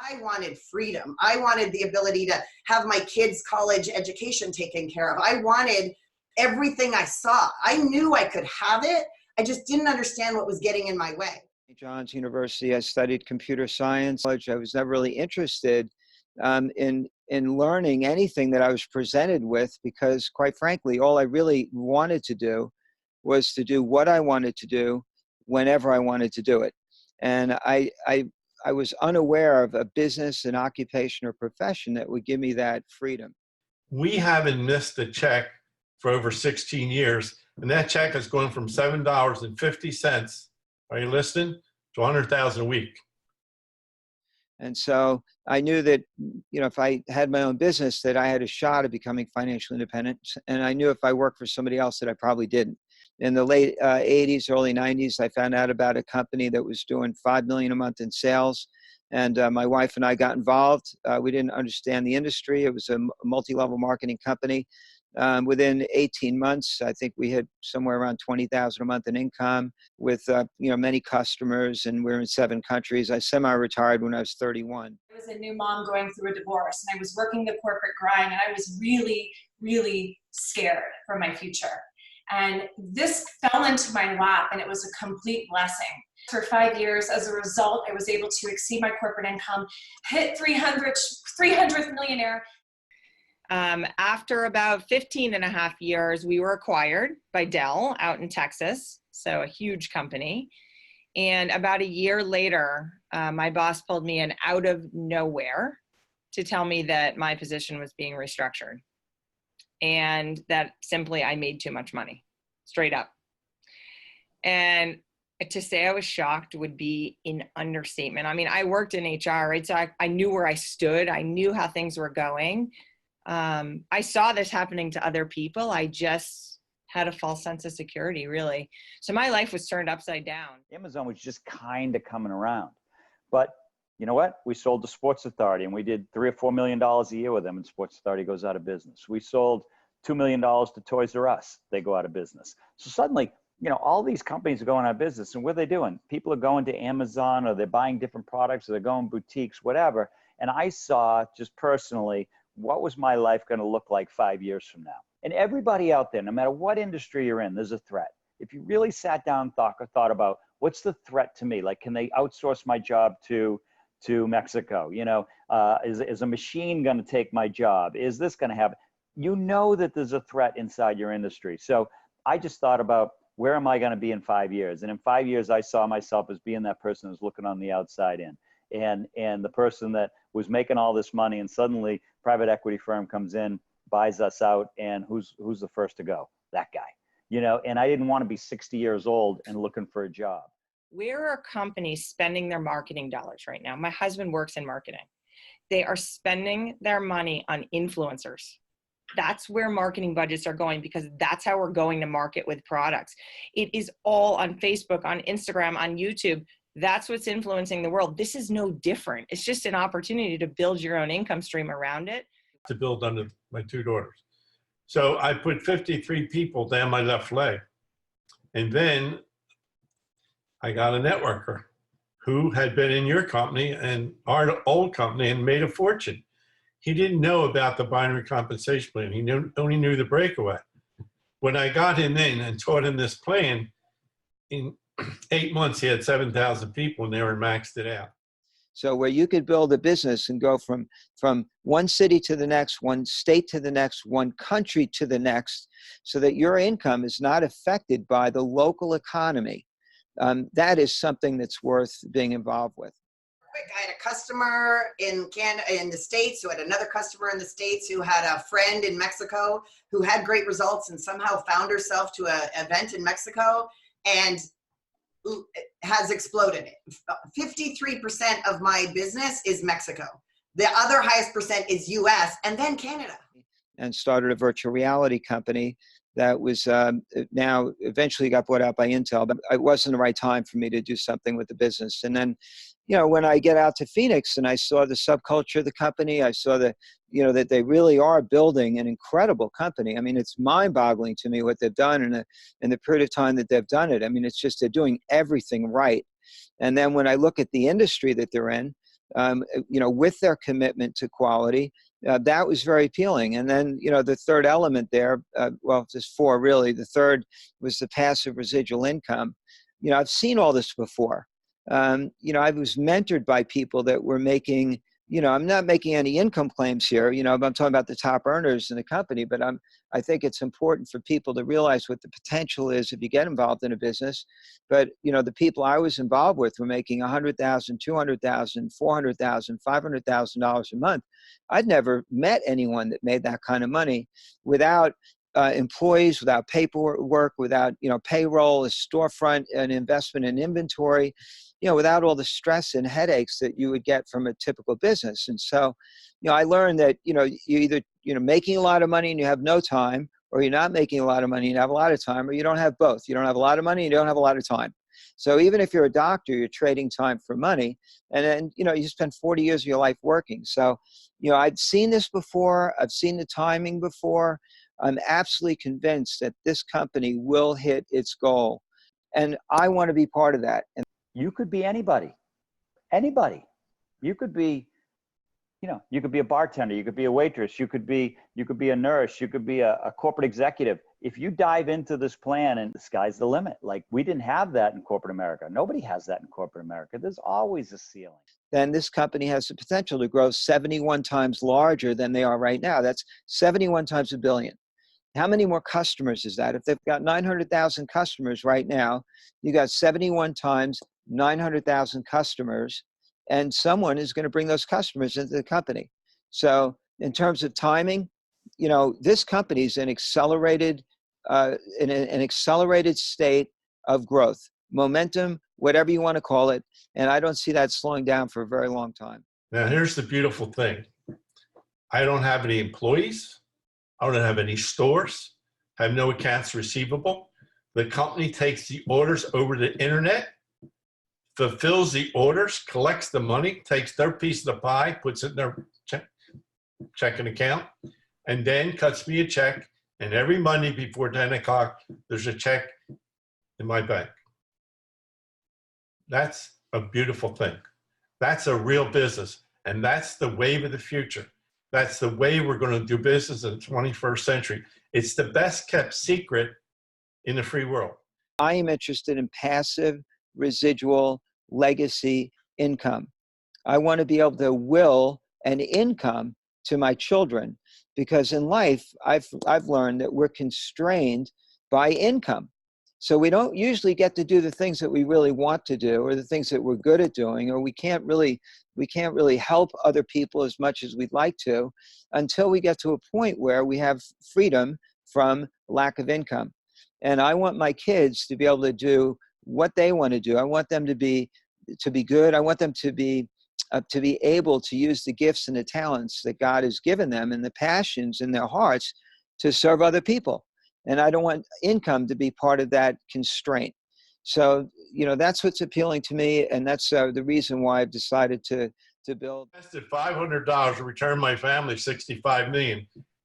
I wanted freedom. I wanted the ability to have my kids' college education taken care of. I wanted everything I saw. I knew I could have it. I just didn't understand what was getting in my way. St. John's University, I studied computer science. I was never really interested in learning anything that I was presented with, because quite frankly, all I really wanted to do was to do what I wanted to do whenever I wanted to do it. And I was unaware of a business, an occupation, or profession that would give me that freedom. We haven't missed a check for over 16 years, and that check has gone from $7.50, are you listening, to $100,000 a week. And so I knew that, if I had my own business, that I had a shot at becoming financially independent. And I knew if I worked for somebody else that I probably didn't. In the late 80s, early 90s, I found out about a company that was doing $5 million a month in sales. And my wife and I got involved. We didn't understand the industry. It was a multi-level marketing company. Within 18 months, I think we had somewhere around $20,000 a month in income with, many customers, and we're in 7 countries. I semi-retired when I was 31. I was a new mom going through a divorce, and I was working the corporate grind, and I was really, really scared for my future. And this fell into my lap, and it was a complete blessing. For 5 years, as a result, I was able to exceed my corporate income, hit 300th millionaire. After about 15 and a half years, we were acquired by Dell out in Texas, so a huge company. And about a year later, my boss pulled me in out of nowhere to tell me that my position was being restructured, and that simply I made too much money, straight up. And to say I was shocked would be an understatement. I mean, I worked in HR, right? So I knew where I stood. I knew how things were going. I saw this happening to other people. I just had a false sense of security, really. So my life was turned upside down. Amazon was just kind of coming around. But you know what? We sold to Sports Authority, and we did $3 or $4 million a year with them, and Sports Authority goes out of business. We sold $2 million to Toys R Us. They go out of business. So suddenly, all these companies are going out of business, and what are they doing? People are going to Amazon, or they're buying different products, or they're going boutiques, whatever. And I saw, just personally, what was my life going to look like 5 years from now? And everybody out there, no matter what industry you're in, there's a threat. If you really sat down and thought about what's the threat to me? Like, can they outsource my job to Mexico? Is a machine going to take my job? Is this going to happen? That there's a threat inside your industry. So I just thought about, where am I going to be in 5 years? And in 5 years, I saw myself as being that person who's looking on the outside in. And the person that was making all this money, and suddenly private equity firm comes in, buys us out, and who's the first to go? That guy. And I didn't want to be 60 years old and looking for a job. Where are companies spending their marketing dollars right now? My husband works in marketing. They are spending their money on influencers. That's where marketing budgets are going, because that's how we're going to market with products. It is all on Facebook, on Instagram, on YouTube. That's what's influencing the world. This is no different. It's just an opportunity to build your own income stream around it. To build under my 2 daughters. So I put 53 people down my left leg. And then I got a networker who had been in your company and our old company and made a fortune. He didn't know about the binary compensation plan. He only knew the breakaway. When I got him in and taught him this plan, in 8 months, he had 7,000 people and they were maxed it out. So where you could build a business and go from one city to the next, one state to the next, one country to the next, so that your income is not affected by the local economy. That is something that's worth being involved with. I had a customer in the States who had another customer in the States who had a friend in Mexico who had great results and somehow found herself to an event in Mexico and has exploded. 53% of my business is Mexico. The other highest percent is US and then Canada. And started a virtual reality company that was now eventually got bought out by Intel, but it wasn't the right time for me to do something with the business. And then, when I get out to Phoenix and I saw the subculture of the company, I saw that they really are building an incredible company. I mean, it's mind-boggling to me what they've done in the period of time that they've done it. I mean, it's just they're doing everything right. And then when I look at the industry that they're in, with their commitment to quality. That was very appealing. And then, the third element there, well, there's four really. The third was the passive residual income. I've seen all this before. I was mentored by people that were making, I'm not making any income claims here, I'm talking about the top earners in the company, but I think it's important for people to realize what the potential is if you get involved in a business. But, the people I was involved with were making $100,000, $200,000, $400,000, $500,000 a month. I'd never met anyone that made that kind of money without employees, without paperwork, without, payroll, a storefront, an investment in inventory, without all the stress and headaches that you would get from a typical business. And so, I learned that, you either, making a lot of money and you have no time, or you're not making a lot of money and you have a lot of time, or you don't have both. You don't have a lot of money and you don't have a lot of time. So even if you're a doctor, you're trading time for money. And then, you spend 40 years of your life working. So, I've seen this before. I've seen the timing before. I'm absolutely convinced that this company will hit its goal. And I want to be part of that. And you could be anybody. You could be, you could be a bartender, you could be a waitress, you could be a nurse, you could be a corporate executive. If you dive into this plan, and the sky's the limit. Like, we didn't have that in corporate America. Nobody has that in corporate America. There's always a ceiling. Then this company has the potential to grow 71 times larger than they are right now. That's 71 times $1 billion. How many more customers is that? If they've got 900,000 customers right now, you got 71 times 900,000 customers, and someone is going to bring those customers into the company. So in terms of timing, this company is in an accelerated state of growth, momentum, whatever you want to call it. And I don't see that slowing down for a very long time. Now, here's the beautiful thing. I don't have any employees. I don't have any stores. I have no accounts receivable. The company takes the orders over the internet, fulfills the orders, collects the money, takes their piece of the pie, puts it in their checking account, and then cuts me a check. And every Monday before 10 o'clock, there's a check in my bank. That's a beautiful thing. That's a real business. And that's the wave of the future. That's the way we're going to do business in the 21st century. It's the best kept secret in the free world. I am interested in passive residual legacy income. I want to be able to will an income to my children, because in life, I've learned that we're constrained by income. So we don't usually get to do the things that we really want to do, or the things that we're good at doing, or we can't really help other people as much as we'd like to, until we get to a point where we have freedom from lack of income. And I want my kids to be able to do what they want to do. I want them to be good. I want them to be able to use the gifts and the talents that God has given them, and the passions in their hearts to serve other people. And I don't want income to be part of that constraint. So, that's what's appealing to me. And that's the reason why I've decided to build. I invested $500 to return my family $65 million.